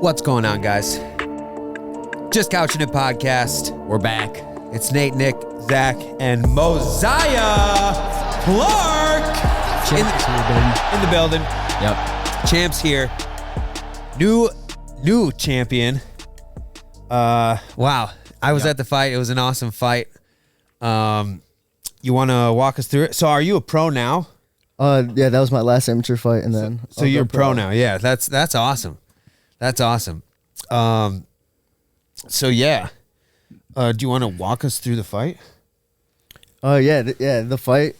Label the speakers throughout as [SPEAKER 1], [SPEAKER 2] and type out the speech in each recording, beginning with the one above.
[SPEAKER 1] What's going on, guys? Just Couchin It podcast.
[SPEAKER 2] We're back.
[SPEAKER 1] It's Nate, Nick, Zach, and Moziah Clark in the building.
[SPEAKER 2] Yep.
[SPEAKER 1] Champs here. New champion. Wow. I was at the fight. It was an awesome fight. You want to walk us through it? So, are you a pro now?
[SPEAKER 3] Yeah, that was my last amateur fight, and then
[SPEAKER 1] So you're pro now. Yeah, that's awesome. That's awesome. So yeah, do you want to walk us through the fight?
[SPEAKER 3] The fight.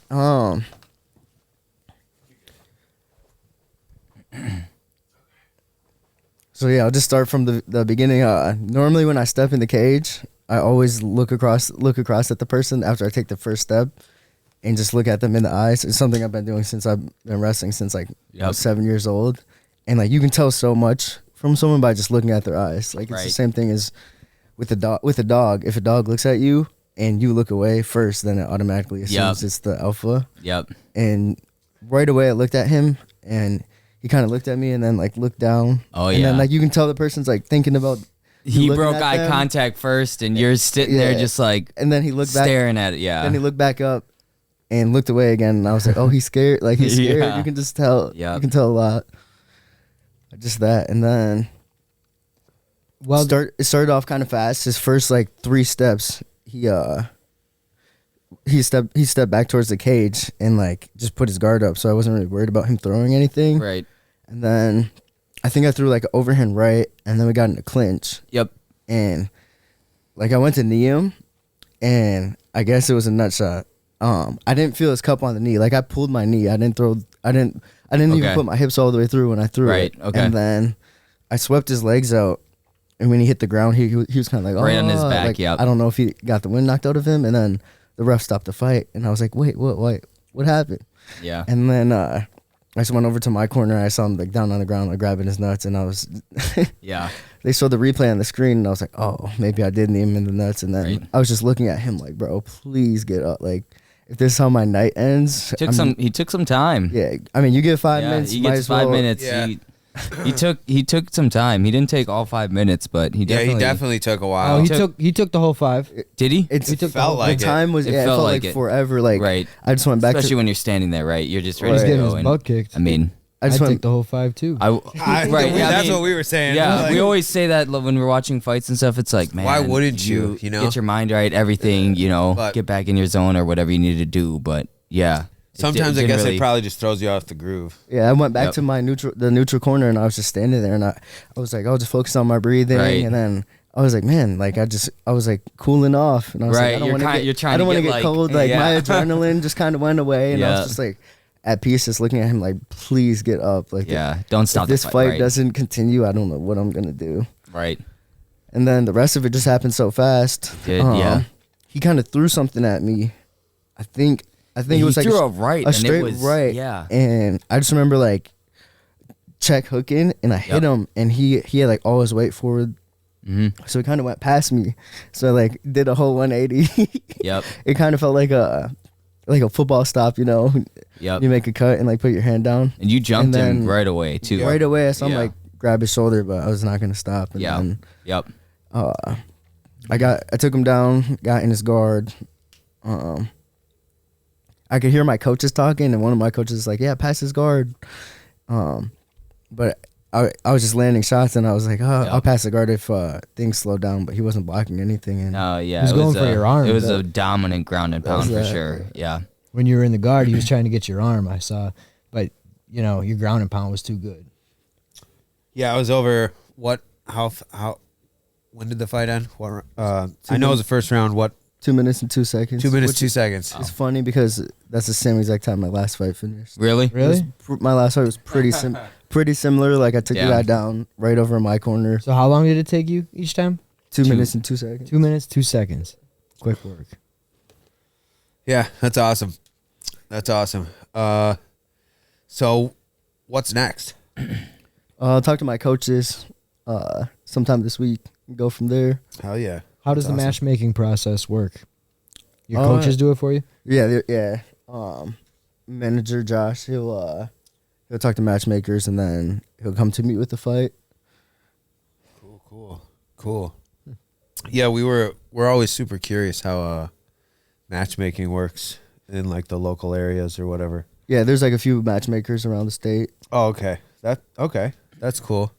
[SPEAKER 3] So yeah, I'll just start from the beginning. Normally, when I step in the cage, I always look across at the person after I take the first step, and just look at them in the eyes. It's something I've been doing since I've been wrestling since I was 7 years old, and like you can tell so much from someone by just looking at their eyes. Like it's the same thing as with a dog. With a dog, if a dog looks at you and you look away first, then it automatically assumes it's the alpha.
[SPEAKER 2] Yep.
[SPEAKER 3] And right away, I looked at him, and he kind of looked at me, and then like looked down.
[SPEAKER 2] Oh
[SPEAKER 3] and then like you can tell the person's like thinking about.
[SPEAKER 2] He broke eye contact first, and you're sitting there just like.
[SPEAKER 3] And then he looked back,
[SPEAKER 2] staring at it. Yeah.
[SPEAKER 3] Then he looked back up, and looked away again, and I was like, oh, he's scared. Like he's scared.
[SPEAKER 2] Yeah.
[SPEAKER 3] You can just tell.
[SPEAKER 2] Yep.
[SPEAKER 3] You can tell a lot. Just that, and then. Well, it started off kind of fast. His first like 3 steps, he stepped back towards the cage and like just put his guard up, so I wasn't really worried about him throwing anything.
[SPEAKER 2] Right.
[SPEAKER 3] And then I think I threw like an overhand right, and then we got in a clinch.
[SPEAKER 2] Yep.
[SPEAKER 3] And like I went to knee him, and I guess it was a nut shot. I didn't feel his cup on the knee. Like I pulled my knee. I didn't even put my hips all the way through when I threw it.
[SPEAKER 2] Right. Okay.
[SPEAKER 3] And then I swept his legs out. And when he hit the ground, he was kind of like,
[SPEAKER 2] right on his back,
[SPEAKER 3] like,
[SPEAKER 2] yep.
[SPEAKER 3] I don't know if he got the wind knocked out of him. And then the ref stopped the fight. And I was like, wait, what happened?
[SPEAKER 2] Yeah.
[SPEAKER 3] And then I just went over to my corner. I saw him like down on the ground, like grabbing his nuts. And I was,
[SPEAKER 2] Yeah.
[SPEAKER 3] They showed the replay on the screen. And I was like, oh, maybe I did knee him in the nuts. And then I was just looking at him like, bro, please get up. Like, if this is how my night ends.
[SPEAKER 2] He took some time.
[SPEAKER 3] Yeah. I mean, you get 5 minutes.
[SPEAKER 2] He gets 5 minutes.
[SPEAKER 1] Yeah.
[SPEAKER 2] He took some time. He didn't take all 5 minutes, but he
[SPEAKER 1] definitely took a while.
[SPEAKER 4] Oh, he took the whole 5.
[SPEAKER 2] Did he?
[SPEAKER 3] It
[SPEAKER 1] felt like
[SPEAKER 3] the time was
[SPEAKER 2] it
[SPEAKER 3] felt like forever. Like
[SPEAKER 2] right.
[SPEAKER 3] I just went back
[SPEAKER 2] especially when you're standing there, right? You're just ready
[SPEAKER 4] He's
[SPEAKER 2] to
[SPEAKER 4] getting
[SPEAKER 2] go.
[SPEAKER 4] his butt kicked.
[SPEAKER 2] I mean,
[SPEAKER 4] I took the whole 5 too.
[SPEAKER 1] That's what we were saying.
[SPEAKER 2] Yeah,
[SPEAKER 1] Like,
[SPEAKER 2] we always say that when we're watching fights and stuff. It's like, man,
[SPEAKER 1] why wouldn't you? You know,
[SPEAKER 2] get your mind right, everything.
[SPEAKER 1] But-
[SPEAKER 2] Get back in your zone or whatever you need to do. But yeah,
[SPEAKER 1] sometimes I guess it probably just throws you off the groove.
[SPEAKER 3] Yeah, I went back to my neutral corner, and I was just standing there, and I was like, I'll just focus on my breathing, and then I was like, man, like I was like cooling off, and I was like, I don't want to get cold. Like my adrenaline just kind of went away, and I was just like at peace, just looking at him like, please get up. Like,
[SPEAKER 2] don't stop.
[SPEAKER 3] If this fight doesn't continue, I don't know what I'm gonna do.
[SPEAKER 2] Right.
[SPEAKER 3] And then the rest of it just happened so fast. He kind of threw something at me. I think it was like
[SPEAKER 2] a
[SPEAKER 3] straight right.
[SPEAKER 2] Yeah.
[SPEAKER 3] And I just remember like check hooking, and I hit him, and he had like all his weight forward.
[SPEAKER 2] Mm-hmm.
[SPEAKER 3] So he kind of went past me. So I like did a whole 180.
[SPEAKER 2] Yep.
[SPEAKER 3] It kind of felt like a football stop, you know.
[SPEAKER 2] Yep.
[SPEAKER 3] You make a cut and like put your hand down.
[SPEAKER 2] And you jumped him right away too.
[SPEAKER 3] Right away, I saw him like grab his shoulder, but I was not gonna stop. And then, I took him down, got in his guard. I could hear my coaches talking, and one of my coaches was like, yeah, pass his guard. But I was just landing shots, and I was like, I'll pass the guard if things slow down, but he wasn't blocking anything. And
[SPEAKER 2] he
[SPEAKER 4] was going for your arm.
[SPEAKER 2] It was a dominant ground and pound for sure. Yeah.
[SPEAKER 4] When you were in the guard, he was trying to get your arm, I saw. But, your ground and pound was too good.
[SPEAKER 1] Yeah, I was over how when did the fight end? I know it was the first round. What?
[SPEAKER 3] 2 minutes and 2 seconds.
[SPEAKER 1] 2 minutes, 2 seconds.
[SPEAKER 3] It's funny because that's the same exact time my last fight finished.
[SPEAKER 2] Really?
[SPEAKER 3] My last fight was pretty similar. Like I took the guy down right over in my corner.
[SPEAKER 4] So how long did it take you each time?
[SPEAKER 3] 2 minutes and 2 seconds.
[SPEAKER 4] 2 minutes, 2 seconds. Quick work.
[SPEAKER 1] Yeah, that's awesome. That's awesome. So what's next?
[SPEAKER 3] I'll talk to my coaches sometime this week and go from there.
[SPEAKER 1] Hell yeah.
[SPEAKER 4] How does the matchmaking process work? Your coaches do it for you?
[SPEAKER 3] Yeah. Manager Josh, he'll talk to matchmakers, and then he'll come to meet with the fight.
[SPEAKER 1] Cool. Yeah, we're always super curious how matchmaking works in like the local areas or whatever.
[SPEAKER 3] Yeah, there's like a few matchmakers around the state.
[SPEAKER 1] Oh, okay. That's cool.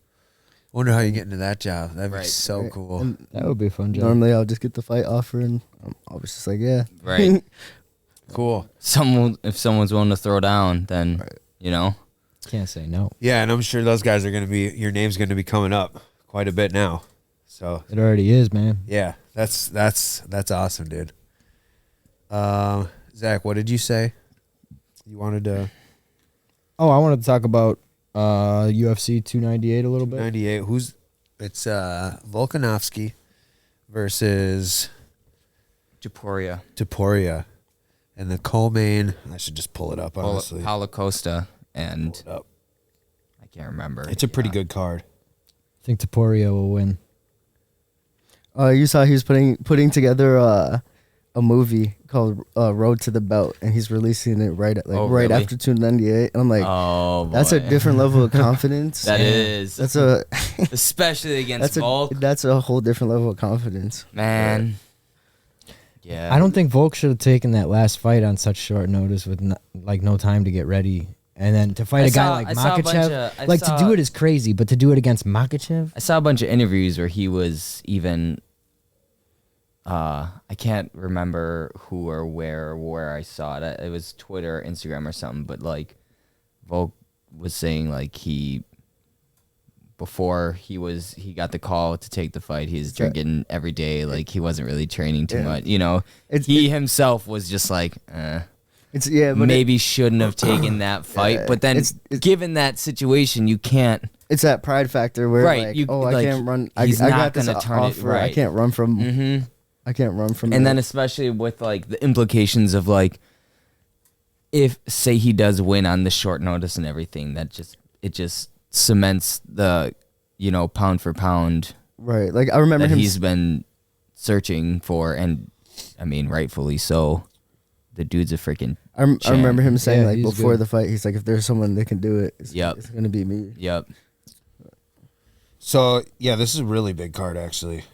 [SPEAKER 1] Wonder how you get into that job. That'd be
[SPEAKER 2] Right.
[SPEAKER 1] so
[SPEAKER 3] Right.
[SPEAKER 1] cool.
[SPEAKER 3] And
[SPEAKER 4] That would be a fun job.
[SPEAKER 3] normally I'll just get the fight offer, and I was just like, yeah.
[SPEAKER 2] Right.
[SPEAKER 1] Cool.
[SPEAKER 2] If someone's willing to throw down, then you know.
[SPEAKER 4] Can't say no.
[SPEAKER 1] Yeah, and I'm sure those guys are gonna be your name's gonna be coming up quite a bit now. So
[SPEAKER 4] It already is, man.
[SPEAKER 1] yeah, that's awesome, dude. Zach, what did you say? You wanted to
[SPEAKER 4] Oh, I wanted to talk about UFC 298 a little bit.
[SPEAKER 1] 98. It's Volkanovski versus
[SPEAKER 2] Japoria.
[SPEAKER 1] and the co-main. I should just pull it up honestly.
[SPEAKER 2] Paulo Costa and
[SPEAKER 1] Pull it up.
[SPEAKER 2] I can't remember.
[SPEAKER 1] It's a pretty good card.
[SPEAKER 4] I think Taporia will win.
[SPEAKER 3] You saw he was putting together a movie called Road to the Belt, and he's releasing it right
[SPEAKER 2] really?
[SPEAKER 3] after 298. And I'm like,
[SPEAKER 2] Oh,
[SPEAKER 3] that's a
[SPEAKER 2] boy.
[SPEAKER 3] different level of confidence.
[SPEAKER 2] That is.
[SPEAKER 3] That's a
[SPEAKER 2] Especially against
[SPEAKER 3] that's
[SPEAKER 2] Volk.
[SPEAKER 3] that's a whole different level of confidence.
[SPEAKER 2] Man. Yeah.
[SPEAKER 4] I don't think Volk should have taken that last fight on such short notice with no time to get ready. And then to fight a guy like Makhachev, to do it is crazy, but to do it against Makhachev,
[SPEAKER 2] I saw a bunch of interviews where he was even I can't remember who or where I saw it. It was Twitter or Instagram or something, but like Volk was saying like before he got the call to take the fight, he was drinking every day, like he wasn't really training too much. You know, he himself was just like
[SPEAKER 3] It's but
[SPEAKER 2] maybe shouldn't have taken that fight, but then
[SPEAKER 3] it's
[SPEAKER 2] given that situation, you can't.
[SPEAKER 3] it's that pride factor where
[SPEAKER 2] Right,
[SPEAKER 3] like, I
[SPEAKER 2] like,
[SPEAKER 3] can't run. I
[SPEAKER 2] he's
[SPEAKER 3] got
[SPEAKER 2] not
[SPEAKER 3] this
[SPEAKER 2] gonna turn it
[SPEAKER 3] offer. I
[SPEAKER 2] right.
[SPEAKER 3] can't run from.
[SPEAKER 2] Mm-hmm.
[SPEAKER 3] I can't run from.
[SPEAKER 2] And
[SPEAKER 3] it.
[SPEAKER 2] then especially with like the implications of like, if say he does win on the short notice and everything, that just cements the pound for pound
[SPEAKER 3] right, like I remember
[SPEAKER 2] that
[SPEAKER 3] him.
[SPEAKER 2] he's been searching for, and I mean rightfully so. The dude's a freaking.
[SPEAKER 3] I remember him saying
[SPEAKER 4] Yeah,
[SPEAKER 3] like
[SPEAKER 4] he's
[SPEAKER 3] before
[SPEAKER 4] good.
[SPEAKER 3] the fight, he's like, if there's someone that can do it, it's
[SPEAKER 2] Yep.
[SPEAKER 3] gonna be me.
[SPEAKER 2] Yep.
[SPEAKER 1] So yeah, this is a really big card actually.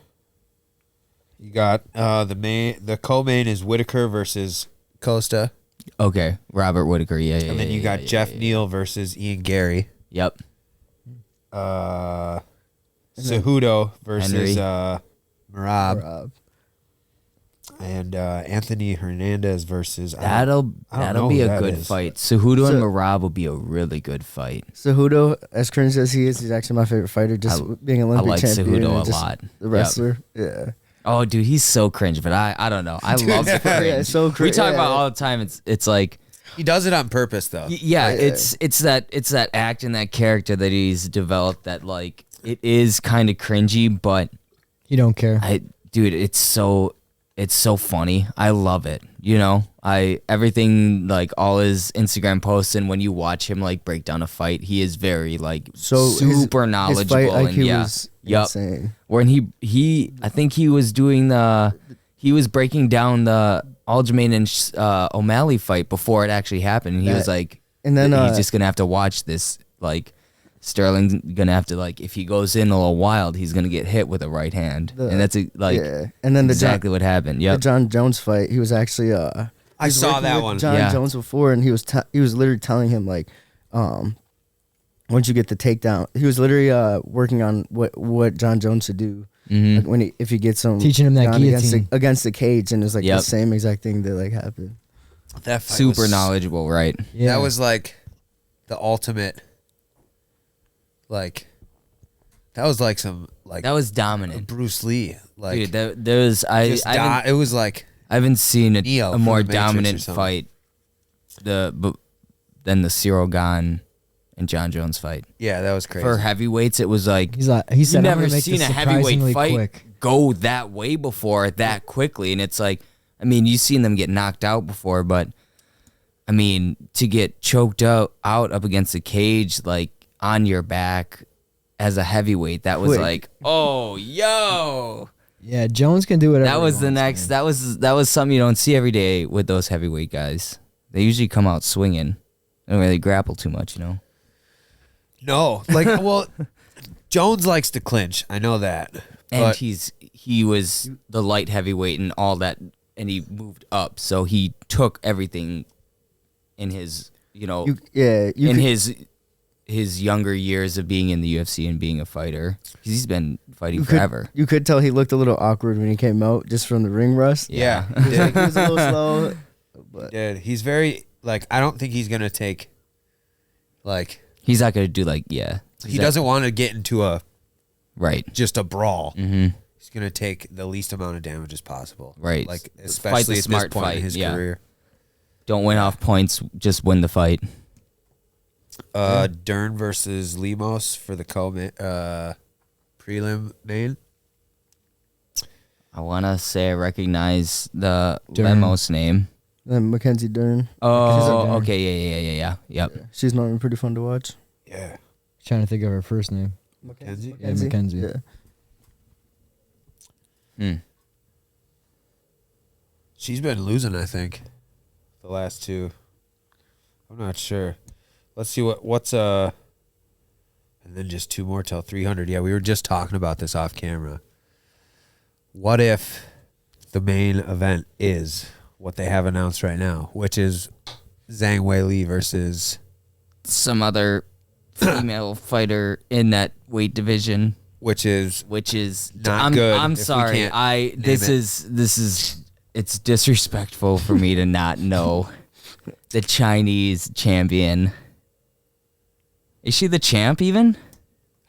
[SPEAKER 1] You got the co-main is Whitaker versus Costa,
[SPEAKER 2] Okay, Robert Whitaker. Yeah.
[SPEAKER 1] and then you got Jeff Neal versus Ian Gary.
[SPEAKER 2] Yep.
[SPEAKER 1] Cejudo versus
[SPEAKER 2] Henry.
[SPEAKER 1] Merab,
[SPEAKER 3] Rob.
[SPEAKER 1] and Anthony Hernandez versus
[SPEAKER 2] That'll
[SPEAKER 1] know
[SPEAKER 2] be
[SPEAKER 1] who
[SPEAKER 2] a
[SPEAKER 1] that
[SPEAKER 2] good
[SPEAKER 1] is.
[SPEAKER 2] fight. Cejudo
[SPEAKER 3] So-
[SPEAKER 2] and Merab will be a really good fight.
[SPEAKER 3] Cejudo, as cringe as he is, he's actually my favorite fighter. Just being an Olympic
[SPEAKER 2] like
[SPEAKER 3] champion,
[SPEAKER 2] Cejudo
[SPEAKER 3] and
[SPEAKER 2] a
[SPEAKER 3] just
[SPEAKER 2] lot.
[SPEAKER 3] The
[SPEAKER 2] Yep.
[SPEAKER 3] wrestler, yeah.
[SPEAKER 2] Oh, dude, he's so cringe, but I don't know. I love the cringe.
[SPEAKER 3] Yeah, so
[SPEAKER 2] We
[SPEAKER 3] cringe.
[SPEAKER 2] talk
[SPEAKER 3] Yeah.
[SPEAKER 2] about all the time. It's like
[SPEAKER 1] He does it on purpose though.
[SPEAKER 2] yeah, it's that act and that character that he's developed that like it is kind of cringy, but
[SPEAKER 4] you don't care.
[SPEAKER 2] dude, it's so funny. I love it. Everything like all his Instagram posts, and when you watch him like break down a fight, he is very like super knowledgeable.
[SPEAKER 3] His fight IQ
[SPEAKER 2] and
[SPEAKER 3] was
[SPEAKER 2] yep.
[SPEAKER 3] insane.
[SPEAKER 2] When he I think he was breaking down the Aljamain and O'Malley fight before it actually happened. And he was like,
[SPEAKER 3] and then
[SPEAKER 2] he's just gonna have to watch this. Like Sterling's gonna have to like, if he goes in a little wild, he's gonna get hit with a right hand, and that's
[SPEAKER 3] yeah. And then
[SPEAKER 2] exactly what happened.
[SPEAKER 3] the
[SPEAKER 2] Yep.
[SPEAKER 3] John Jones fight, he was actually
[SPEAKER 1] I
[SPEAKER 3] he was
[SPEAKER 1] saw
[SPEAKER 3] working
[SPEAKER 1] that
[SPEAKER 3] with
[SPEAKER 1] one.
[SPEAKER 3] John
[SPEAKER 2] Yeah.
[SPEAKER 3] Jones before, and he was literally telling him like, once you get the takedown, he was literally working on what John Jones should do.
[SPEAKER 2] Mhm.
[SPEAKER 3] Like if he gets him
[SPEAKER 4] Teaching him that
[SPEAKER 3] down
[SPEAKER 4] guillotine.
[SPEAKER 3] against the cage, and it's like
[SPEAKER 2] Yep.
[SPEAKER 3] the same exact thing that like happened.
[SPEAKER 1] That fight
[SPEAKER 2] Super
[SPEAKER 1] was,
[SPEAKER 2] knowledgeable, right?
[SPEAKER 4] Yeah.
[SPEAKER 1] That was like the ultimate. Like, that was like some like
[SPEAKER 2] That was dominant,
[SPEAKER 1] Bruce Lee. Like,
[SPEAKER 2] dude. There was
[SPEAKER 1] it was like
[SPEAKER 2] I haven't seen
[SPEAKER 1] Neo
[SPEAKER 2] a
[SPEAKER 1] from
[SPEAKER 2] more
[SPEAKER 1] the Matrix or
[SPEAKER 2] dominant
[SPEAKER 1] something.
[SPEAKER 2] fight than the Cyril Gane and John Jones fight.
[SPEAKER 1] yeah, that was crazy.
[SPEAKER 2] For heavyweights, it was like
[SPEAKER 4] he said,
[SPEAKER 2] you've
[SPEAKER 4] "I'm
[SPEAKER 2] never
[SPEAKER 4] gonna make
[SPEAKER 2] seen a
[SPEAKER 4] this
[SPEAKER 2] heavyweight
[SPEAKER 4] surprisingly
[SPEAKER 2] fight
[SPEAKER 4] quick."
[SPEAKER 2] go that way before that quickly, and it's like, I mean, you've seen them get knocked out before, but I mean, to get choked out up against the cage, like on your back as a heavyweight, that was
[SPEAKER 3] Quick.
[SPEAKER 2] like, oh, yo.
[SPEAKER 4] Yeah, Jones can do whatever.
[SPEAKER 2] That was
[SPEAKER 4] he
[SPEAKER 2] the
[SPEAKER 4] wants,
[SPEAKER 2] next.
[SPEAKER 4] man.
[SPEAKER 2] That was something you don't see every day with those heavyweight guys. They usually come out swinging. They don't really grapple too much,
[SPEAKER 1] No, like, well, Jones likes to clinch. I know that.
[SPEAKER 2] And
[SPEAKER 1] But
[SPEAKER 2] he was the light heavyweight and all that, and he moved up. So he took everything in his, his younger years of being in the UFC and being a fighter. He's been fighting forever.
[SPEAKER 3] You could tell he looked a little awkward when he came out just from the ring rust.
[SPEAKER 1] yeah,
[SPEAKER 3] He was a little slow. But
[SPEAKER 1] dude, he's very like. I don't think he's gonna take. Like
[SPEAKER 2] he's not gonna do
[SPEAKER 1] he doesn't want to get into a just a brawl.
[SPEAKER 2] Mm-hmm.
[SPEAKER 1] He's gonna take the least amount of damage as possible.
[SPEAKER 2] Right.
[SPEAKER 1] Like especially at this point in his career.
[SPEAKER 2] Don't win off points, just win the fight.
[SPEAKER 1] Dern versus Lemos for the prelim main.
[SPEAKER 2] I want to say I recognize the
[SPEAKER 4] Dern.
[SPEAKER 2] Lemos name.
[SPEAKER 3] Mackenzie Dern.
[SPEAKER 2] Oh, okay, yeah. Yep.
[SPEAKER 3] Yeah. She's normally pretty fun to watch.
[SPEAKER 1] Yeah.
[SPEAKER 4] Trying to think of her first name.
[SPEAKER 1] Mackenzie?
[SPEAKER 4] Yeah, Mackenzie.
[SPEAKER 3] Yeah.
[SPEAKER 1] She's been losing, I think, the last two. I'm not sure. Let's see what's and then just two more till 300. Yeah, we were just talking about this off camera. What if the main event is what they have announced right now, which is Zhang Weili versus
[SPEAKER 2] some other female fighter in that weight division,
[SPEAKER 1] which is
[SPEAKER 2] not
[SPEAKER 1] good.
[SPEAKER 2] I'm sorry. This is it's disrespectful for me to not know the Chinese champion. Is she the champ even?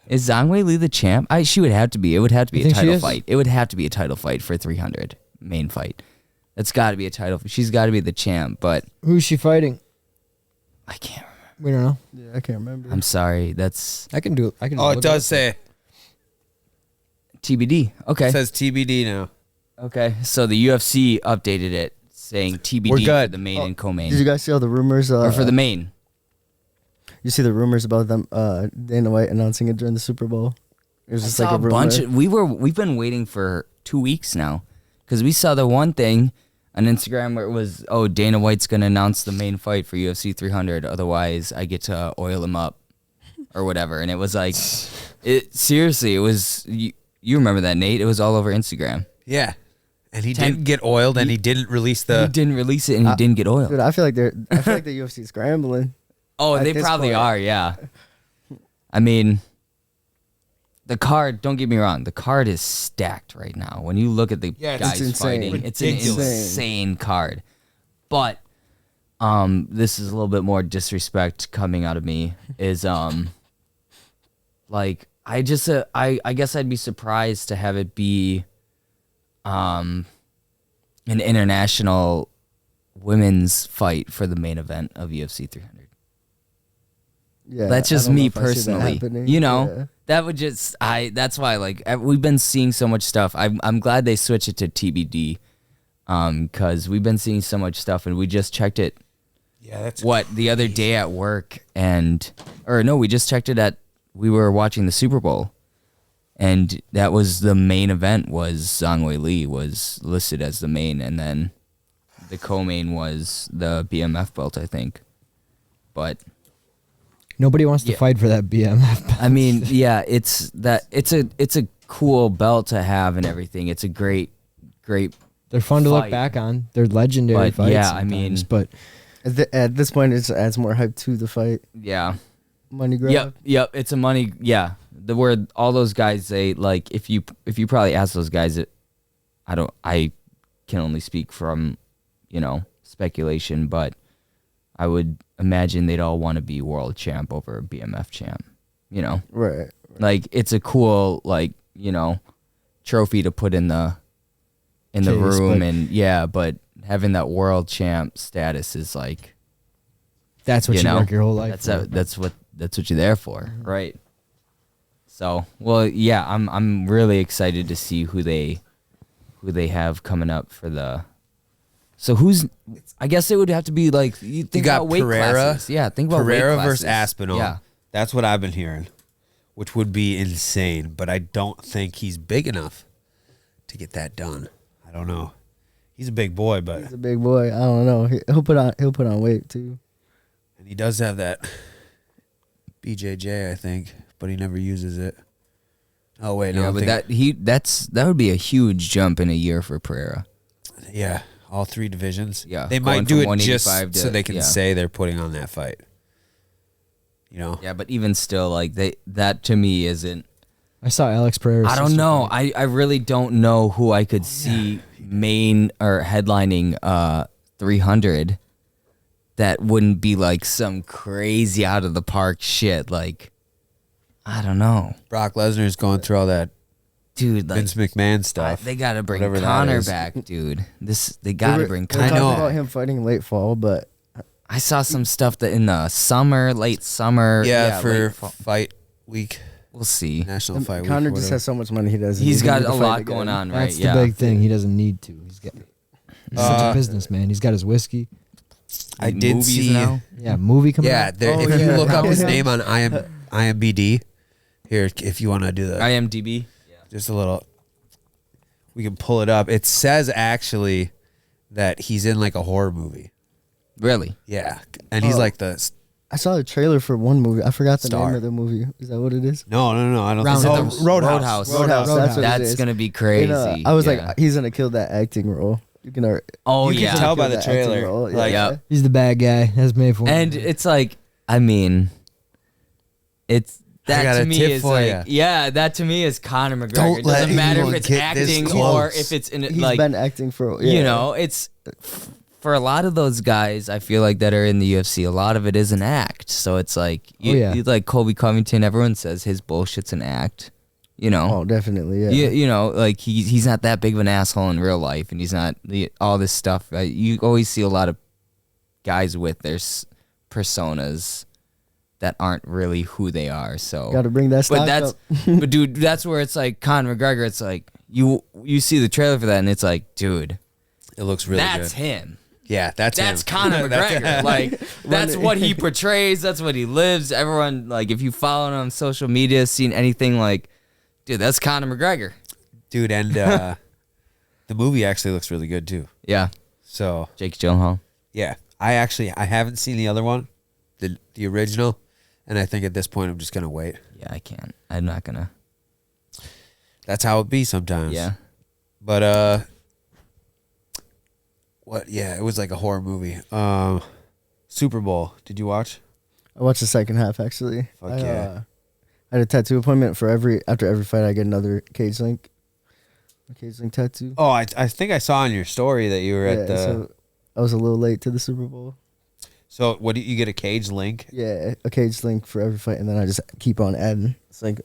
[SPEAKER 2] Is Zhang Weili the champ? She would have to be. It would have to be a title fight. It would have to be a title fight for 300 main fight. That's got to be a title. She's got to be the champ. But
[SPEAKER 4] who's she fighting?
[SPEAKER 2] I can't remember.
[SPEAKER 4] We don't know.
[SPEAKER 3] Yeah, I can't remember.
[SPEAKER 2] I'm sorry. That's
[SPEAKER 4] I can do it. I can.
[SPEAKER 1] Oh, it does say
[SPEAKER 2] TBD. Okay.
[SPEAKER 1] It says TBD now.
[SPEAKER 2] Okay. So the UFC updated it saying TBD for the main and co-main.
[SPEAKER 3] Did you guys see all the rumors?
[SPEAKER 2] Or for the main?
[SPEAKER 3] You see the rumors about them Dana White announcing it during the Super Bowl? It was just like a rumor.
[SPEAKER 2] Bunch of, we've been waiting for 2 weeks now because we saw the one thing on Instagram where it was, Dana White's gonna announce the main fight for UFC 300. Otherwise, I get to oil him up or whatever. And it was like, seriously, it was. You remember that, Nate? It was all over Instagram.
[SPEAKER 1] Yeah, and he didn't get oiled, and he didn't release the.
[SPEAKER 2] He didn't release it, and he didn't get oiled.
[SPEAKER 3] Dude, I feel like the UFC is scrambling.
[SPEAKER 2] Oh, they probably are, yeah. I mean, the card, don't get me wrong, the card is stacked right now. When you look at the guys fighting, it's an insane card. But this is a little bit more disrespect coming out of me, is like I guess I'd be surprised to have it be an international women's fight for the main event of UFC 300.
[SPEAKER 3] Yeah,
[SPEAKER 2] that's just me personally. That would just that's why we've been seeing so much stuff. I'm glad they switched it to TBD, because we've been seeing so much stuff, and we just checked it.
[SPEAKER 1] Yeah, that's
[SPEAKER 2] the other day at work, we just checked it we were watching the Super Bowl, and that was the main event. Was Zhang Weili was listed as the main, and then the co-main was the BMF belt, I think, but.
[SPEAKER 4] Nobody wants to fight for that BMF belt.
[SPEAKER 2] I mean, yeah, it's a cool belt to have and everything. It's a great.
[SPEAKER 4] They're fun to look back on. They're legendary fights.
[SPEAKER 2] Yeah, I mean,
[SPEAKER 3] but at this point, it adds more hype to the fight.
[SPEAKER 2] Yeah,
[SPEAKER 3] money grab.
[SPEAKER 2] Yep. It's a money. Yeah, the word all those guys say, like, if you probably ask those guys, I can only speak from speculation, but I would imagine they'd all want to be world champ over a BMF champ,
[SPEAKER 3] Right.
[SPEAKER 2] Like, it's a cool, trophy to put in the room, but having that world champ status is like,
[SPEAKER 4] that's what you work your whole life for.
[SPEAKER 2] That's what you're there for, right? So, well, yeah, I'm really excited to see who they have coming up for the. So I guess it would have to be like you think about weight classes. Yeah, think about
[SPEAKER 1] Pereira
[SPEAKER 2] weight classes.
[SPEAKER 1] versus Aspinall.
[SPEAKER 2] Yeah,
[SPEAKER 1] that's what I've been hearing, which would be insane. But I don't think he's big enough to get that done. I don't know. He's a big boy, but
[SPEAKER 3] he's a big boy. I don't know. He'll put on weight too,
[SPEAKER 1] and he does have that BJJ, I think, but he never uses it. Oh wait, no.
[SPEAKER 2] Yeah, but that would be a huge jump in a year for Pereira.
[SPEAKER 1] Yeah, all 3 divisions.
[SPEAKER 2] Yeah,
[SPEAKER 1] they
[SPEAKER 2] going
[SPEAKER 1] might do
[SPEAKER 2] from
[SPEAKER 1] it just
[SPEAKER 2] 185
[SPEAKER 1] so
[SPEAKER 2] to-
[SPEAKER 1] they can
[SPEAKER 2] yeah.
[SPEAKER 1] say they're putting on that fight.
[SPEAKER 2] Yeah, but even still, like that to me isn't.
[SPEAKER 4] I saw Alex Pereira.
[SPEAKER 2] I don't know. I really don't know who I could see main or headlining 300 that wouldn't be like some crazy out of the park shit. Like, I don't know,
[SPEAKER 1] Brock Lesnar's going through all that
[SPEAKER 2] dude. Like,
[SPEAKER 1] Vince McMahon stuff.
[SPEAKER 2] they got to bring
[SPEAKER 1] whatever that
[SPEAKER 2] Connor
[SPEAKER 1] is.
[SPEAKER 2] back, dude. They got to bring
[SPEAKER 3] We're
[SPEAKER 2] Connor.
[SPEAKER 3] talking
[SPEAKER 1] know.
[SPEAKER 3] about him fighting late fall, but
[SPEAKER 2] I saw some stuff that in the summer, late summer.
[SPEAKER 1] Yeah, for
[SPEAKER 2] late fall.
[SPEAKER 1] fight week,
[SPEAKER 2] We'll see.
[SPEAKER 1] National Fight Week.
[SPEAKER 3] Connor
[SPEAKER 1] or
[SPEAKER 3] just
[SPEAKER 1] whatever.
[SPEAKER 3] has so much money he doesn't.
[SPEAKER 2] He's
[SPEAKER 3] even
[SPEAKER 2] got
[SPEAKER 3] need to
[SPEAKER 2] a
[SPEAKER 3] fight
[SPEAKER 2] lot
[SPEAKER 3] again.
[SPEAKER 2] going on, right?
[SPEAKER 4] That's
[SPEAKER 2] Yeah.
[SPEAKER 4] the big thing. He doesn't need to. He's such a businessman. He's got his whiskey.
[SPEAKER 1] I did
[SPEAKER 2] Movies
[SPEAKER 1] see.
[SPEAKER 2] now.
[SPEAKER 4] Yeah, movie coming
[SPEAKER 1] Yeah,
[SPEAKER 4] out.
[SPEAKER 1] there,
[SPEAKER 3] Oh,
[SPEAKER 1] if
[SPEAKER 3] yeah,
[SPEAKER 1] you look up
[SPEAKER 3] that
[SPEAKER 1] his
[SPEAKER 3] one.
[SPEAKER 1] name on IMBD, here, if you want to do the
[SPEAKER 2] IMDb.
[SPEAKER 1] just a little, we can pull it up. It says actually that he's in like a horror movie.
[SPEAKER 2] Really?
[SPEAKER 1] Yeah, and he's
[SPEAKER 3] Oh.
[SPEAKER 1] like the
[SPEAKER 3] I saw a trailer for one movie. I forgot the
[SPEAKER 1] Star.
[SPEAKER 3] name of the movie. Is that what it is?
[SPEAKER 1] no. I don't
[SPEAKER 4] Roundhouse.
[SPEAKER 1] think so.
[SPEAKER 2] Roadhouse.
[SPEAKER 3] Roadhouse. That's what it
[SPEAKER 2] That's
[SPEAKER 3] is.
[SPEAKER 2] gonna be crazy.
[SPEAKER 3] And, I was
[SPEAKER 2] yeah.
[SPEAKER 3] like, he's gonna kill that acting role. You can.
[SPEAKER 2] Oh
[SPEAKER 1] you
[SPEAKER 2] yeah.
[SPEAKER 1] can tell by
[SPEAKER 3] Kill
[SPEAKER 1] the
[SPEAKER 3] that acting
[SPEAKER 1] trailer.
[SPEAKER 3] role, yeah.
[SPEAKER 1] Like,
[SPEAKER 2] Yep.
[SPEAKER 4] He's the bad guy. That's made for him.
[SPEAKER 2] And it's like, I mean, it's
[SPEAKER 1] I got
[SPEAKER 2] that
[SPEAKER 1] a
[SPEAKER 2] to me
[SPEAKER 1] tip
[SPEAKER 2] is
[SPEAKER 1] for
[SPEAKER 2] like,
[SPEAKER 1] ya.
[SPEAKER 2] yeah, that to me is Conor McGregor.
[SPEAKER 1] Don't
[SPEAKER 2] It
[SPEAKER 1] let
[SPEAKER 2] doesn't matter if
[SPEAKER 1] anyone
[SPEAKER 2] it's
[SPEAKER 1] get this
[SPEAKER 2] acting
[SPEAKER 1] close.
[SPEAKER 2] or if it's in
[SPEAKER 3] He's
[SPEAKER 2] like,
[SPEAKER 3] been acting for.
[SPEAKER 2] you know, it's for a lot of those guys. I feel like that are in the UFC. A lot of it is an act. So it's like, you like Colby Covington. Everyone says his bullshit's an act. You know.
[SPEAKER 3] Oh, definitely. Yeah.
[SPEAKER 2] You know, like he's not that big of an asshole in real life, and he's not all this stuff. You always see a lot of guys with their personas that aren't really who they are. So
[SPEAKER 3] Got to bring that stock
[SPEAKER 2] but that's
[SPEAKER 3] up.
[SPEAKER 2] but dude, that's where it's like Conor McGregor. It's like you see the trailer for that, and it's like, dude,
[SPEAKER 1] it looks really
[SPEAKER 2] that's
[SPEAKER 1] good.
[SPEAKER 2] him.
[SPEAKER 1] Yeah, that's
[SPEAKER 2] That's
[SPEAKER 1] him.
[SPEAKER 2] Conor
[SPEAKER 1] That's-
[SPEAKER 2] McGregor. Like that's what he portrays. That's what he lives. Everyone, like, if you follow him on social media, seen anything, like, dude, that's Conor McGregor.
[SPEAKER 1] dude, and the movie actually looks really good too.
[SPEAKER 2] Yeah,
[SPEAKER 1] So
[SPEAKER 2] Jake Gyllenhaal.
[SPEAKER 1] yeah, I haven't seen the other one, the original, and I think at this point I'm just gonna wait.
[SPEAKER 2] Yeah, I can't. I'm not gonna.
[SPEAKER 1] That's how it be sometimes.
[SPEAKER 2] Yeah.
[SPEAKER 1] But what? Yeah, it was like a horror movie. Super Bowl. Did you watch?
[SPEAKER 3] I watched the second half actually.
[SPEAKER 1] Fuck yeah.
[SPEAKER 3] I had a tattoo appointment for after every fight. I get another cage link tattoo.
[SPEAKER 1] Oh, I think I saw on your story that you were at the.
[SPEAKER 3] So I was a little late to the Super Bowl.
[SPEAKER 1] So what do you get a cage link?
[SPEAKER 3] Yeah, a cage link for every fight, and then I just keep on adding. It's like,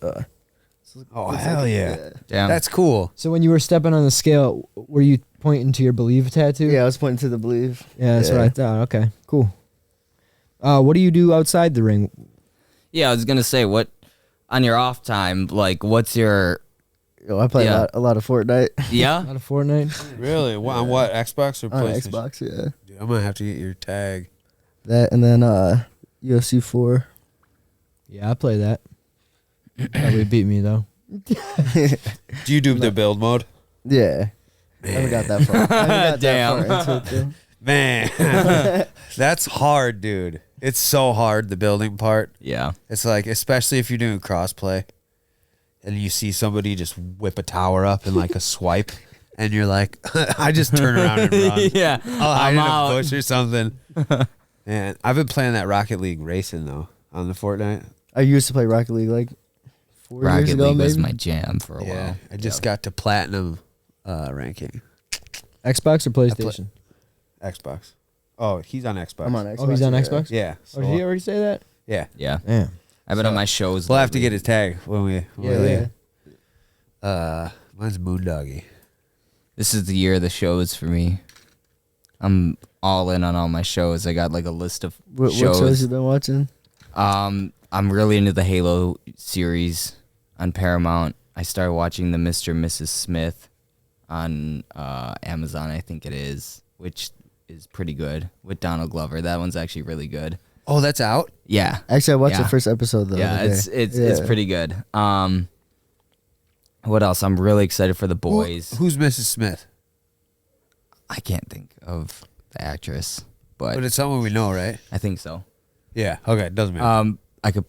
[SPEAKER 1] Oh hell yeah.
[SPEAKER 2] Damn.
[SPEAKER 1] That's cool.
[SPEAKER 4] So when you were stepping on the scale, were you pointing to your Believe tattoo?
[SPEAKER 3] Yeah, I was pointing to the Believe.
[SPEAKER 4] Yeah, that's what I thought. Okay, cool. What do you do outside the ring?
[SPEAKER 2] Yeah, I was gonna say, what on your off time? Like, what's your?
[SPEAKER 3] Yo, I play
[SPEAKER 2] Yeah.
[SPEAKER 3] a lot of Fortnite
[SPEAKER 2] Yeah.
[SPEAKER 4] Out of Fortnite?
[SPEAKER 1] Really? On what? Xbox or
[SPEAKER 3] on
[SPEAKER 1] PlayStation?
[SPEAKER 3] Xbox. Yeah,
[SPEAKER 1] Dude, I'm gonna have to get your tag.
[SPEAKER 3] that and then UFC 4.
[SPEAKER 4] Yeah, I play that. Probably beat me though.
[SPEAKER 1] Do you do the build mode?
[SPEAKER 3] Yeah, I haven't got that far. I haven't got
[SPEAKER 2] Damn.
[SPEAKER 3] that far into it, though.
[SPEAKER 1] Man, that's hard, dude. It's so hard, the building part.
[SPEAKER 2] Yeah.
[SPEAKER 1] It's like, especially if you're doing crossplay and you see somebody just whip a tower up in like a swipe, and you're like, I just turn around and run.
[SPEAKER 2] Yeah.
[SPEAKER 1] I'll hide in a
[SPEAKER 2] out.
[SPEAKER 1] bush or something. Man, I've been playing that Rocket League racing though on the Fortnite.
[SPEAKER 3] I used to play Rocket League like 4 years
[SPEAKER 2] Rocket
[SPEAKER 3] ago,
[SPEAKER 2] League was
[SPEAKER 3] maybe.
[SPEAKER 2] my jam for a
[SPEAKER 1] Yeah,
[SPEAKER 2] while.
[SPEAKER 1] I just got to platinum ranking.
[SPEAKER 4] Xbox or PlayStation?
[SPEAKER 1] Xbox. Oh, he's on Xbox.
[SPEAKER 3] I'm on Xbox.
[SPEAKER 4] Oh, he's on
[SPEAKER 3] yeah.
[SPEAKER 4] Xbox?
[SPEAKER 1] Yeah.
[SPEAKER 4] Oh, did he already say that?
[SPEAKER 1] Yeah.
[SPEAKER 2] Yeah.
[SPEAKER 4] Damn.
[SPEAKER 2] I've been on my shows.
[SPEAKER 1] We'll have to
[SPEAKER 2] lately.
[SPEAKER 1] get his tag when we
[SPEAKER 3] Yeah,
[SPEAKER 1] leave.
[SPEAKER 3] yeah.
[SPEAKER 1] Mine's Moondoggy.
[SPEAKER 2] This is the year of the shows for me. I'm all in on all my shows. I got like a list of
[SPEAKER 3] What shows
[SPEAKER 2] shows.
[SPEAKER 3] you been watching?
[SPEAKER 2] I'm really into the Halo series on Paramount. I started watching the Mr. and Mrs. Smith on Amazon, I think it is, which is pretty good with Donald Glover. That one's actually really good.
[SPEAKER 1] Oh, that's out?
[SPEAKER 2] Yeah.
[SPEAKER 3] Actually, I watched
[SPEAKER 2] Yeah.
[SPEAKER 3] the first episode though.
[SPEAKER 2] Yeah, it's pretty good. What else? I'm really excited for The Boys.
[SPEAKER 1] Who's Mrs. Smith?
[SPEAKER 2] I can't think of the actress,
[SPEAKER 1] But
[SPEAKER 2] but
[SPEAKER 1] it's someone we know, right?
[SPEAKER 2] I think so.
[SPEAKER 1] Yeah. Okay. Doesn't matter.
[SPEAKER 2] I could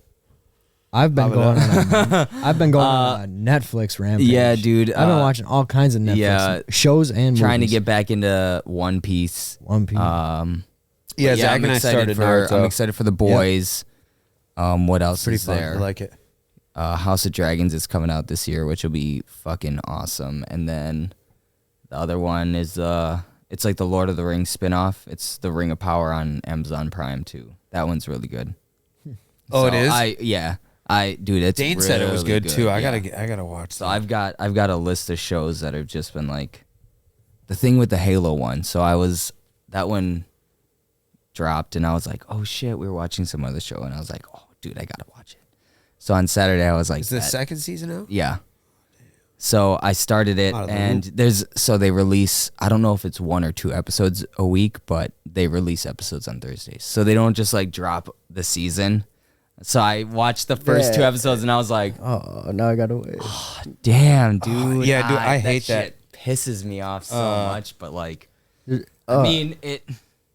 [SPEAKER 4] I've been going on a Netflix rampage.
[SPEAKER 2] Yeah, dude.
[SPEAKER 4] I've been watching all kinds of Netflix shows and
[SPEAKER 2] trying
[SPEAKER 4] movies.
[SPEAKER 2] to get back into One Piece.
[SPEAKER 1] Yeah, Zach and I started Naruto.
[SPEAKER 2] I'm excited for The Boys. What else
[SPEAKER 1] Pretty
[SPEAKER 2] is
[SPEAKER 1] fun.
[SPEAKER 2] there?
[SPEAKER 1] I like it.
[SPEAKER 2] House of Dragons is coming out this year, which will be fucking awesome. And then the other one is it's like the Lord of the Rings spinoff. It's the Ring of Power on Amazon Prime too. That one's really good.
[SPEAKER 1] Oh, it is.
[SPEAKER 2] Dude, it's
[SPEAKER 1] Dane
[SPEAKER 2] really
[SPEAKER 1] said it was good too.
[SPEAKER 2] Yeah.
[SPEAKER 1] I gotta watch.
[SPEAKER 2] So I've got a list of shows that have just been like the thing with the Halo one. So that one dropped and I was like, oh shit, we were watching some other show and I was like, oh dude, I gotta watch it. So on Saturday I was like,
[SPEAKER 1] is the second season out?
[SPEAKER 2] Yeah. So I started it and they release, I don't know if it's 1 or 2 episodes a week, but they release episodes on Thursdays. So they don't just like drop the season. So I watched the first 2 episodes and I was like,
[SPEAKER 3] oh, now I gotta wait.
[SPEAKER 2] Oh, damn, dude.
[SPEAKER 1] Yeah, dude, I hate that.
[SPEAKER 2] Shit pisses me off so much, but like,
[SPEAKER 3] I
[SPEAKER 2] mean, it.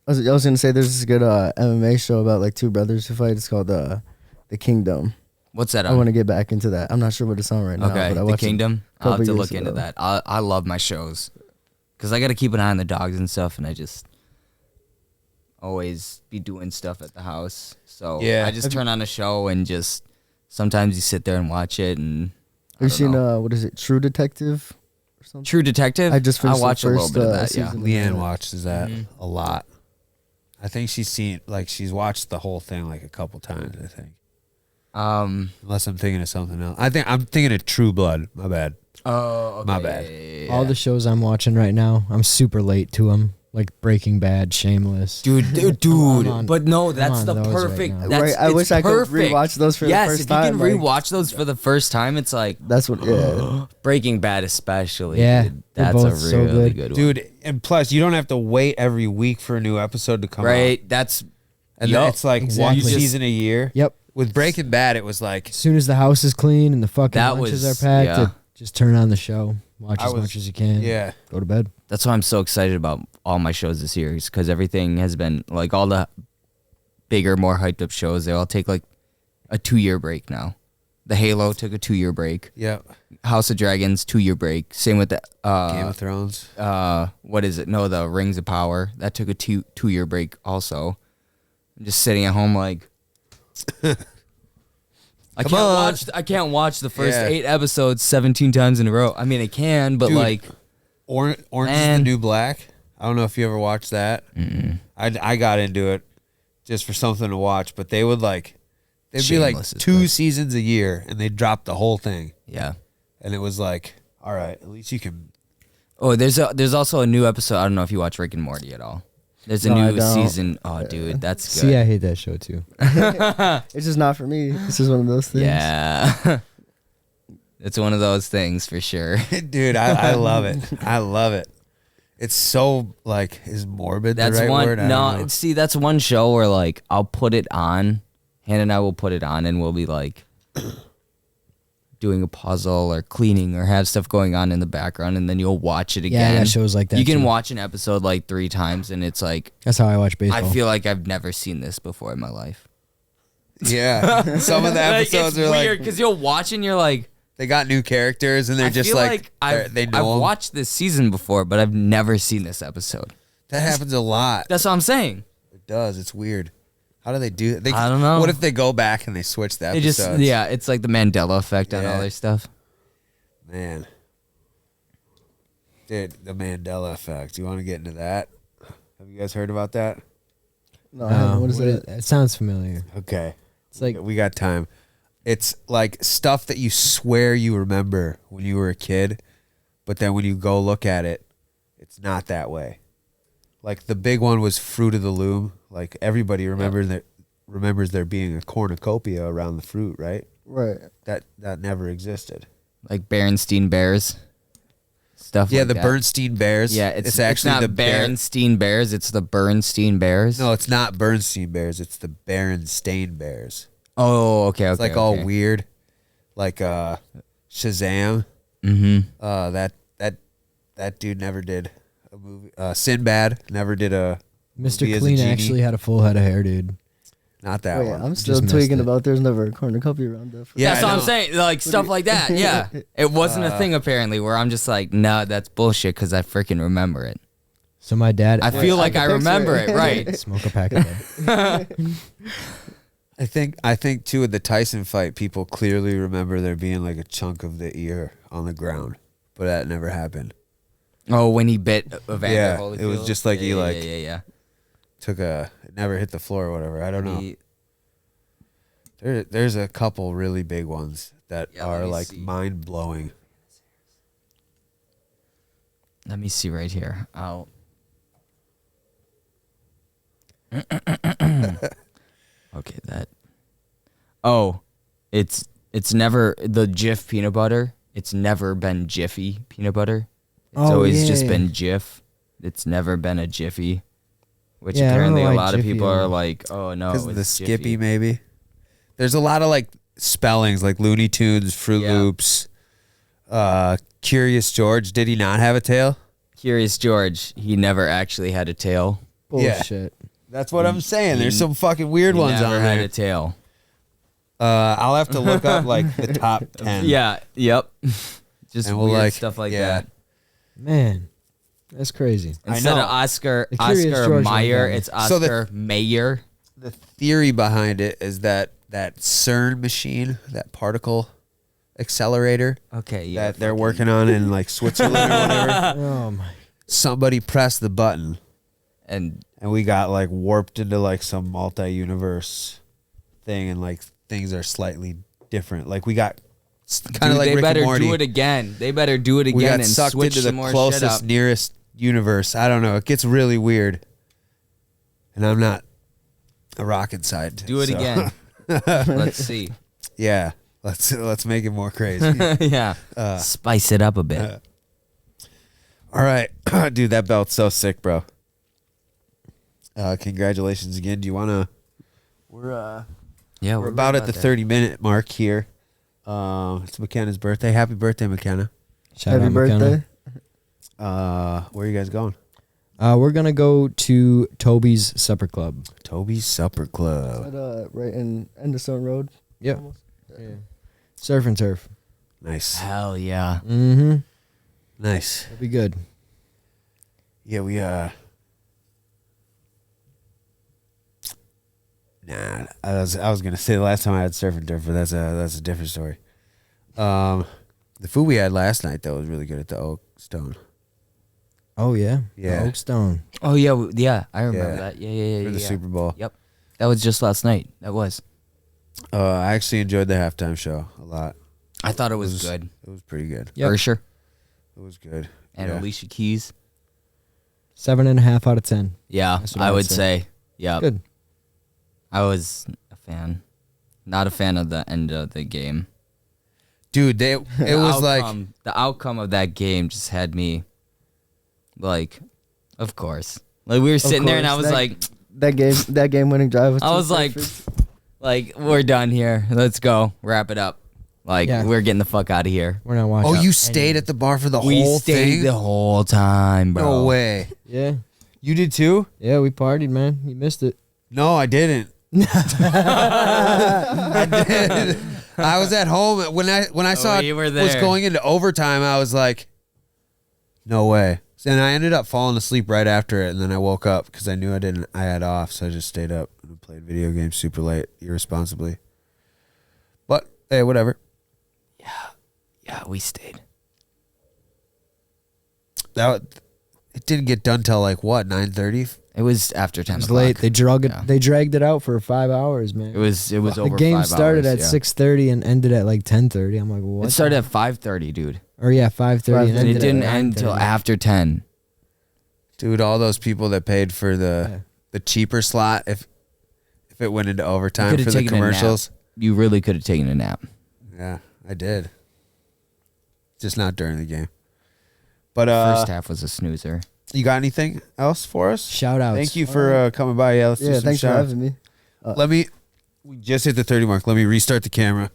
[SPEAKER 3] I was gonna say there's this good MMA show about like 2 brothers who fight. It's called The Kingdom.
[SPEAKER 2] What's that
[SPEAKER 3] I
[SPEAKER 2] on?
[SPEAKER 3] want to get back into that. I'm not sure what it's on right now.
[SPEAKER 2] Okay,
[SPEAKER 3] but I
[SPEAKER 2] The
[SPEAKER 3] watched
[SPEAKER 2] Kingdom.
[SPEAKER 3] a
[SPEAKER 2] I'll have
[SPEAKER 3] couple
[SPEAKER 2] to
[SPEAKER 3] years
[SPEAKER 2] look into
[SPEAKER 3] ago.
[SPEAKER 2] that. I love my shows because I got to keep an eye on the dogs and stuff, and I just always be doing stuff at the house. So
[SPEAKER 1] Yeah.
[SPEAKER 2] I just turn on a show and just sometimes you sit there and watch it. And
[SPEAKER 3] Have you seen what is it, True Detective or something?
[SPEAKER 2] True Detective?
[SPEAKER 3] I just finished
[SPEAKER 2] watched
[SPEAKER 3] the
[SPEAKER 2] a little
[SPEAKER 3] first,
[SPEAKER 2] bit of that. Yeah.
[SPEAKER 3] season.
[SPEAKER 1] Leanne watches that
[SPEAKER 2] Mm-hmm.
[SPEAKER 1] a lot. I think she's watched the whole thing like a couple times. I think. Unless I'm thinking of something else. I'm thinking of True Blood. My bad.
[SPEAKER 2] Oh, okay.
[SPEAKER 1] My bad.
[SPEAKER 2] Yeah.
[SPEAKER 4] All the shows I'm watching right now, I'm super late to them. Like Breaking Bad, Shameless.
[SPEAKER 2] Dude,
[SPEAKER 4] on.
[SPEAKER 2] but no,
[SPEAKER 4] I'm
[SPEAKER 2] that's
[SPEAKER 4] on
[SPEAKER 2] the
[SPEAKER 4] those right
[SPEAKER 2] perfect.
[SPEAKER 4] now.
[SPEAKER 2] That's,
[SPEAKER 3] Right, I
[SPEAKER 2] it's
[SPEAKER 3] wish I could
[SPEAKER 2] perfect.
[SPEAKER 3] rewatch those for the
[SPEAKER 2] yes,
[SPEAKER 3] first
[SPEAKER 2] if
[SPEAKER 3] time,
[SPEAKER 2] you can
[SPEAKER 3] like-
[SPEAKER 2] rewatch those for the first time, it's like
[SPEAKER 3] That's what. Yeah.
[SPEAKER 2] Breaking Bad, especially.
[SPEAKER 4] Yeah,
[SPEAKER 2] dude,
[SPEAKER 4] they're
[SPEAKER 2] that's a
[SPEAKER 4] both so
[SPEAKER 2] really
[SPEAKER 4] good.
[SPEAKER 2] good one.
[SPEAKER 1] Dude, and plus you don't have to wait every week for a new episode to come out.
[SPEAKER 2] Right? That's
[SPEAKER 1] And
[SPEAKER 2] yup.
[SPEAKER 1] then it's like
[SPEAKER 4] Exactly.
[SPEAKER 1] one season a year.
[SPEAKER 4] Yep.
[SPEAKER 1] With Breaking Bad, it was like
[SPEAKER 4] As soon as the house is clean and the fucking
[SPEAKER 2] That
[SPEAKER 4] lunches
[SPEAKER 2] was-
[SPEAKER 4] are packed,
[SPEAKER 2] yeah.
[SPEAKER 4] just turn on the show, watch
[SPEAKER 1] I
[SPEAKER 4] as
[SPEAKER 1] was-
[SPEAKER 4] much as you can.
[SPEAKER 1] yeah.
[SPEAKER 4] Go to bed.
[SPEAKER 2] That's why I'm so excited about all my shows this year, because everything has been like all the bigger, more hyped up shows. They all take like a 2-year break now. The Halo took a 2-year break.
[SPEAKER 1] Yeah.
[SPEAKER 2] House of Dragons 2-year break. Same with the
[SPEAKER 1] Game of Thrones.
[SPEAKER 2] what is it? No, the Rings of Power that took a 2-year break also. I'm just sitting at home like I can't watch the first 8 episodes 17 times in a row. I mean, I can, but
[SPEAKER 1] Dude,
[SPEAKER 2] like
[SPEAKER 1] Orange is the
[SPEAKER 2] Man.
[SPEAKER 1] New Black. I don't know if you ever watched that. I got into it just for something to watch, but they'd be like
[SPEAKER 2] Shameless is
[SPEAKER 1] 2
[SPEAKER 2] good.
[SPEAKER 1] seasons a year, and they dropped the whole thing,
[SPEAKER 2] yeah.
[SPEAKER 1] and it was like, all right, at least you can.
[SPEAKER 2] Oh, there's also a new episode. I don't know if you watch Rick and Morty at all. There's a
[SPEAKER 3] No, I
[SPEAKER 2] new
[SPEAKER 3] don't.
[SPEAKER 2] season. Oh, dude, that's good.
[SPEAKER 4] See, I hate that show too.
[SPEAKER 3] It's just not for me. It's just one of those things.
[SPEAKER 2] Yeah. It's one of those things for sure.
[SPEAKER 1] Dude, I love it. I love it. It's so like, is morbid
[SPEAKER 2] That's
[SPEAKER 1] the right
[SPEAKER 2] one.
[SPEAKER 1] word? I don't know.
[SPEAKER 2] No, see, that's one show where like I'll put it on. Hannah and I will put it on, and we'll be like doing a puzzle or cleaning or have stuff going on in the background, and then you'll watch it again.
[SPEAKER 4] Yeah, that shows like that.
[SPEAKER 2] You can
[SPEAKER 4] too.
[SPEAKER 2] watch an episode like 3 times, and it's like
[SPEAKER 4] That's how I watch baseball.
[SPEAKER 2] I feel like I've never seen this before in my life.
[SPEAKER 1] Yeah, some of the episodes
[SPEAKER 2] it's
[SPEAKER 1] are
[SPEAKER 2] weird
[SPEAKER 1] like
[SPEAKER 2] because you'll watch and you're like,
[SPEAKER 1] they got new characters, and they're
[SPEAKER 2] I
[SPEAKER 1] just
[SPEAKER 2] feel
[SPEAKER 1] like,
[SPEAKER 2] I've
[SPEAKER 1] they know 'em.
[SPEAKER 2] watched this season before, but I've never seen this episode.
[SPEAKER 1] That happens a lot.
[SPEAKER 2] That's what I'm saying.
[SPEAKER 1] It does. It's weird. How do they do it?
[SPEAKER 2] I don't know.
[SPEAKER 1] What if they go back and they switch the
[SPEAKER 2] They
[SPEAKER 1] episodes?
[SPEAKER 2] just it's like the Mandela effect on all
[SPEAKER 1] Yeah.
[SPEAKER 2] their stuff.
[SPEAKER 1] Man. Dude, the Mandela effect. You want to get into that? Have you guys heard about that?
[SPEAKER 3] No, I haven't. What is it?
[SPEAKER 4] It sounds familiar.
[SPEAKER 1] Okay.
[SPEAKER 4] It's like
[SPEAKER 1] We got time. It's like stuff that you swear you remember when you were a kid, but then when you go look at it, it's not that way. Like the big one was Fruit of the Loom. Like everybody remembers there being a cornucopia around the fruit, right?
[SPEAKER 3] Right.
[SPEAKER 1] That never existed.
[SPEAKER 2] Like Berenstein Bears. Stuff
[SPEAKER 1] Yeah,
[SPEAKER 2] like
[SPEAKER 1] the
[SPEAKER 2] that.
[SPEAKER 1] Bernstein Bears.
[SPEAKER 2] Yeah, it's
[SPEAKER 1] actually
[SPEAKER 2] not
[SPEAKER 1] the
[SPEAKER 2] Berenstein Bears, it's the Bernstein Bears.
[SPEAKER 1] No, it's not Bernstein Bears. It's the Berenstain Bears.
[SPEAKER 2] Oh, okay, okay.
[SPEAKER 1] It's like all weird, like Shazam.
[SPEAKER 2] Mm-hmm.
[SPEAKER 1] That dude never did a movie. Sinbad never did a
[SPEAKER 4] Mr.
[SPEAKER 1] movie as a
[SPEAKER 4] Clean
[SPEAKER 1] genie.
[SPEAKER 4] actually had a full head of hair, dude.
[SPEAKER 1] Not that
[SPEAKER 3] Wait,
[SPEAKER 1] one.
[SPEAKER 3] I'm still
[SPEAKER 4] missed
[SPEAKER 3] tweaking
[SPEAKER 4] it.
[SPEAKER 3] about there's never a cornucopia roundup.
[SPEAKER 1] Yeah,
[SPEAKER 2] That's
[SPEAKER 1] I
[SPEAKER 2] what I'm
[SPEAKER 1] know.
[SPEAKER 2] saying. Like stuff like that. Yeah. It wasn't a thing apparently where I'm just like, no, that's bullshit because I freaking remember it.
[SPEAKER 4] So my dad,
[SPEAKER 2] I feel like I
[SPEAKER 3] picture
[SPEAKER 2] remember
[SPEAKER 3] it.
[SPEAKER 2] it, right?
[SPEAKER 4] smoke a pack of that.
[SPEAKER 1] I think too with the Tyson fight, people clearly remember there being like a chunk of the ear on the ground, but that never happened.
[SPEAKER 2] Oh, when he bit Evander
[SPEAKER 1] Yeah,
[SPEAKER 2] Holyfield.
[SPEAKER 1] it was just like he, like,
[SPEAKER 2] yeah.
[SPEAKER 1] It never hit the floor or whatever. I don't know.
[SPEAKER 2] He-
[SPEAKER 1] There's a couple really big ones that
[SPEAKER 2] Yeah, let
[SPEAKER 1] are
[SPEAKER 2] me
[SPEAKER 1] like
[SPEAKER 2] see.
[SPEAKER 1] mind blowing.
[SPEAKER 2] Let me see right here. I'll. Okay, that. Oh, it's never the Jif peanut butter. It's never been Jiffy peanut butter. It's
[SPEAKER 4] Oh,
[SPEAKER 2] always just
[SPEAKER 4] yeah.
[SPEAKER 2] been Jif. It's never been a Jiffy. Which
[SPEAKER 4] Yeah, I don't
[SPEAKER 2] apparently
[SPEAKER 4] know
[SPEAKER 2] a
[SPEAKER 4] why
[SPEAKER 2] lot of
[SPEAKER 4] Jiffy
[SPEAKER 2] people are
[SPEAKER 4] is.
[SPEAKER 2] like, oh no,
[SPEAKER 1] Because of the
[SPEAKER 2] it's
[SPEAKER 1] Skippy,
[SPEAKER 2] Jiffy.
[SPEAKER 1] maybe. There's a lot of like spellings, like Looney Tunes, Fruit
[SPEAKER 2] Yeah.
[SPEAKER 1] Loops. Curious George, did he not have a tail?
[SPEAKER 2] Curious George, he never actually had a tail.
[SPEAKER 4] Bullshit.
[SPEAKER 1] That's what I'm saying. There's some fucking weird
[SPEAKER 2] He
[SPEAKER 1] ones
[SPEAKER 2] never
[SPEAKER 1] on
[SPEAKER 2] had
[SPEAKER 1] there.
[SPEAKER 2] a tail.
[SPEAKER 1] I'll have to look up like the top 10.
[SPEAKER 2] Yeah. Yep. Just
[SPEAKER 1] And we'll,
[SPEAKER 2] weird
[SPEAKER 1] like,
[SPEAKER 2] stuff like
[SPEAKER 1] yeah.
[SPEAKER 2] that.
[SPEAKER 4] Man, that's crazy.
[SPEAKER 2] Instead
[SPEAKER 1] know.
[SPEAKER 2] of Oscar
[SPEAKER 4] The Curious
[SPEAKER 2] Oscar
[SPEAKER 4] George
[SPEAKER 2] Mayer,
[SPEAKER 4] one.
[SPEAKER 2] it's
[SPEAKER 1] So the-
[SPEAKER 2] Oscar Mayer.
[SPEAKER 1] The theory behind it is that CERN machine, that particle accelerator
[SPEAKER 2] Okay, yeah.
[SPEAKER 1] that they're working on in like Switzerland or whatever,
[SPEAKER 4] Oh my.
[SPEAKER 1] somebody pressed the button
[SPEAKER 2] And
[SPEAKER 1] and we got like warped into like some multi-universe thing, and like things are slightly different. Like we got kind of like
[SPEAKER 2] they
[SPEAKER 1] Rick
[SPEAKER 2] better
[SPEAKER 1] and Morty.
[SPEAKER 2] do it again. They better do it
[SPEAKER 1] We
[SPEAKER 2] again
[SPEAKER 1] got
[SPEAKER 2] and
[SPEAKER 1] sucked
[SPEAKER 2] switch
[SPEAKER 1] into the
[SPEAKER 2] some more shit
[SPEAKER 1] closest,
[SPEAKER 2] up.
[SPEAKER 1] nearest universe. I don't know. It gets really weird, and I'm not a rocket scientist.
[SPEAKER 2] Do it
[SPEAKER 1] so-
[SPEAKER 2] again. Let's see.
[SPEAKER 1] Yeah, let's make it more crazy.
[SPEAKER 2] Yeah. Spice it up a bit.
[SPEAKER 1] All right, dude, that belt's so sick, bro. Congratulations again. Do you wanna? We're about at the 30-minute mark here. It's McKenna's birthday. Happy birthday, McKenna.
[SPEAKER 4] Shout
[SPEAKER 3] Happy
[SPEAKER 4] out McKenna.
[SPEAKER 3] birthday.
[SPEAKER 1] Where are you guys going?
[SPEAKER 4] We're gonna go to Toby's Supper Club.
[SPEAKER 1] Toby's Supper Club.
[SPEAKER 3] Right in Anderson Road.
[SPEAKER 4] Yep.
[SPEAKER 3] Almost.
[SPEAKER 4] Yeah. Surf and turf.
[SPEAKER 1] Nice,
[SPEAKER 2] Hell yeah.
[SPEAKER 4] Mm-hmm.
[SPEAKER 1] nice.
[SPEAKER 4] That'll be good.
[SPEAKER 1] Yeah, we Nah, I was gonna say the last time I had surf and turf, but that's a different story. The food we had last night though was really good at the Oak Stone
[SPEAKER 4] Oh yeah.
[SPEAKER 1] Yeah.
[SPEAKER 4] The Oak Stone.
[SPEAKER 2] Oh yeah, yeah. I remember
[SPEAKER 1] Yeah.
[SPEAKER 2] that. Yeah.
[SPEAKER 1] for the Super Bowl.
[SPEAKER 2] Yep. That was just last night. That was.
[SPEAKER 1] I actually enjoyed the halftime show a lot.
[SPEAKER 2] I thought it was
[SPEAKER 1] was-
[SPEAKER 2] good.
[SPEAKER 1] It was pretty good.
[SPEAKER 4] Yep.
[SPEAKER 2] Ursher
[SPEAKER 1] It was good.
[SPEAKER 2] and
[SPEAKER 1] Yeah.
[SPEAKER 2] Alicia Keys.
[SPEAKER 4] 7.5 out of 10.
[SPEAKER 2] Yeah,
[SPEAKER 4] That's what
[SPEAKER 2] I
[SPEAKER 4] I would
[SPEAKER 2] would
[SPEAKER 4] say.
[SPEAKER 2] say. Yeah.
[SPEAKER 4] Good.
[SPEAKER 2] I was a fan. Not a fan of the end of the game.
[SPEAKER 1] Dude, it was like
[SPEAKER 2] the outcome of that game just had me like, of course. Like we were sitting there and I was like
[SPEAKER 3] That game winning drive.
[SPEAKER 2] I was like we're done here. Let's go. Wrap it up. Like
[SPEAKER 4] Yeah.
[SPEAKER 2] we're getting the fuck out of here.
[SPEAKER 4] We're not watching.
[SPEAKER 1] oh, you stayed at the bar for the
[SPEAKER 2] We
[SPEAKER 1] whole
[SPEAKER 2] stayed
[SPEAKER 1] thing?
[SPEAKER 2] the whole time, bro.
[SPEAKER 1] No way.
[SPEAKER 4] Yeah.
[SPEAKER 1] You did too?
[SPEAKER 4] Yeah, we partied, man. You missed it.
[SPEAKER 1] No, I didn't. I did. I was at home when I saw
[SPEAKER 2] you were
[SPEAKER 1] it was
[SPEAKER 2] there.
[SPEAKER 1] going into overtime. I was like, no way. And I ended up falling asleep right after it, and then I woke up because I knew I had off, so I just stayed up and played video games super late, irresponsibly. But hey, whatever.
[SPEAKER 2] Yeah, we stayed.
[SPEAKER 1] It didn't get done till like what 9:30.
[SPEAKER 2] It was after 10
[SPEAKER 4] It was
[SPEAKER 2] o'clock.
[SPEAKER 4] late. They dragged it.
[SPEAKER 2] Yeah.
[SPEAKER 4] They dragged it out for 5 hours, man.
[SPEAKER 2] It was
[SPEAKER 4] the
[SPEAKER 2] over
[SPEAKER 4] game
[SPEAKER 2] 5
[SPEAKER 4] started
[SPEAKER 2] hours,
[SPEAKER 4] at
[SPEAKER 2] yeah.
[SPEAKER 4] 6:30 and ended at like 10:30. I'm like, what?
[SPEAKER 2] It started at 5:30, dude.
[SPEAKER 4] Or yeah, 5:30.
[SPEAKER 2] And it
[SPEAKER 4] ended
[SPEAKER 2] didn't
[SPEAKER 4] at
[SPEAKER 2] end till
[SPEAKER 4] 9:30.
[SPEAKER 2] after 10.
[SPEAKER 1] Dude, all those people that paid for the cheaper slot, if it went into overtime
[SPEAKER 2] Could've
[SPEAKER 1] for the
[SPEAKER 2] taken a nap.
[SPEAKER 1] commercials.
[SPEAKER 2] You really could have taken a nap.
[SPEAKER 1] Yeah, I did. Just not during the game. But
[SPEAKER 2] First half was a snoozer.
[SPEAKER 1] you got anything else for us?
[SPEAKER 4] Shout outs.
[SPEAKER 1] Thank you for coming by. Yeah, let's do
[SPEAKER 3] Yeah,
[SPEAKER 1] some
[SPEAKER 3] thanks for
[SPEAKER 1] shout-outs.
[SPEAKER 3] having me.
[SPEAKER 1] We just hit the 30 mark. Let me restart the camera.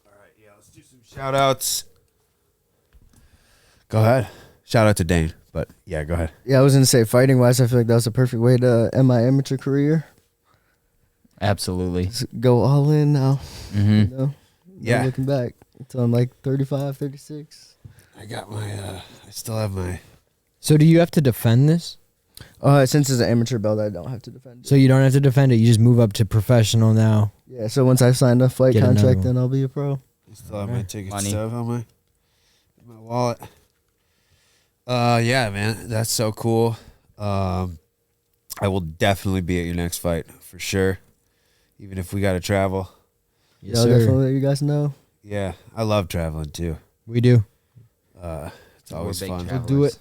[SPEAKER 1] All right, yeah, let's do some Shout outs. Go ahead. Shout out to Dane. But yeah, go ahead.
[SPEAKER 3] Yeah, I was gonna say fighting wise, I feel like that was a perfect way to end my amateur career.
[SPEAKER 2] Absolutely.
[SPEAKER 3] Just go all in now.
[SPEAKER 2] Mm-hmm.
[SPEAKER 3] You know?
[SPEAKER 1] Yeah.
[SPEAKER 3] No looking back until I'm like 35, 36.
[SPEAKER 1] I got my. I still have my.
[SPEAKER 4] So do you have to defend this?
[SPEAKER 3] Since it's an amateur belt, I don't have to defend it.
[SPEAKER 4] So you don't have to defend it. You just move up to professional now.
[SPEAKER 3] Yeah. So once I've signed a fight
[SPEAKER 4] Get another
[SPEAKER 3] contract,
[SPEAKER 4] one.
[SPEAKER 3] then I'll be a pro.
[SPEAKER 1] I still have my ticket
[SPEAKER 2] Money.
[SPEAKER 1] stuff on my wallet. Yeah, man, that's so cool. I will definitely be at your next fight for sure, even if we got to travel.
[SPEAKER 4] Yes,
[SPEAKER 3] I'll
[SPEAKER 4] sir.
[SPEAKER 3] definitely let you guys know.
[SPEAKER 1] Yeah, I love traveling too.
[SPEAKER 4] We do.
[SPEAKER 1] It's always
[SPEAKER 2] We're big
[SPEAKER 1] fun.
[SPEAKER 2] travelers.
[SPEAKER 4] Do it.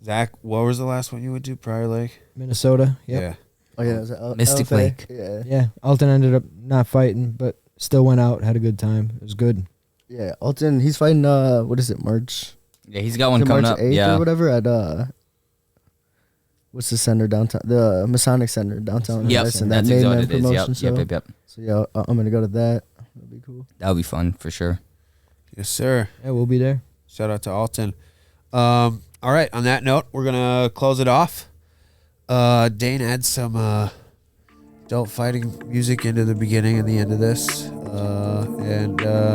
[SPEAKER 1] Zach, what was the last one you went to? Prior Lake.
[SPEAKER 4] Minnesota. Yep.
[SPEAKER 1] Yeah.
[SPEAKER 3] Oh yeah, was it
[SPEAKER 2] Mystic
[SPEAKER 3] LFA?
[SPEAKER 2] Lake.
[SPEAKER 3] Yeah.
[SPEAKER 4] Yeah. Alton ended up not fighting, but still went out, had a good time. It was good.
[SPEAKER 3] Yeah. Alton, he's fighting. What is it? March.
[SPEAKER 2] Yeah, he's got one
[SPEAKER 3] Is it
[SPEAKER 2] coming
[SPEAKER 3] March
[SPEAKER 2] up.
[SPEAKER 3] 8th
[SPEAKER 2] Yeah.
[SPEAKER 3] or whatever at what's the center downtown? The Masonic Center downtown.
[SPEAKER 2] Yep,
[SPEAKER 3] Madison,
[SPEAKER 2] that's
[SPEAKER 3] main
[SPEAKER 2] exactly what
[SPEAKER 3] man
[SPEAKER 2] it is.
[SPEAKER 3] promotion
[SPEAKER 2] Yep,
[SPEAKER 3] show.
[SPEAKER 2] yep.
[SPEAKER 3] So yeah, I'm gonna go to that. That'll be cool.
[SPEAKER 2] That would be fun for sure.
[SPEAKER 1] Yes, sir.
[SPEAKER 4] Yeah, we'll be there.
[SPEAKER 1] Shout out to Alton. All right. On that note, we're gonna close it off. Dane had some adult fighting music into the beginning and the end of this.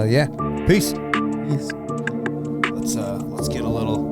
[SPEAKER 1] Yeah. Peace.
[SPEAKER 3] Peace.
[SPEAKER 1] Let's get a little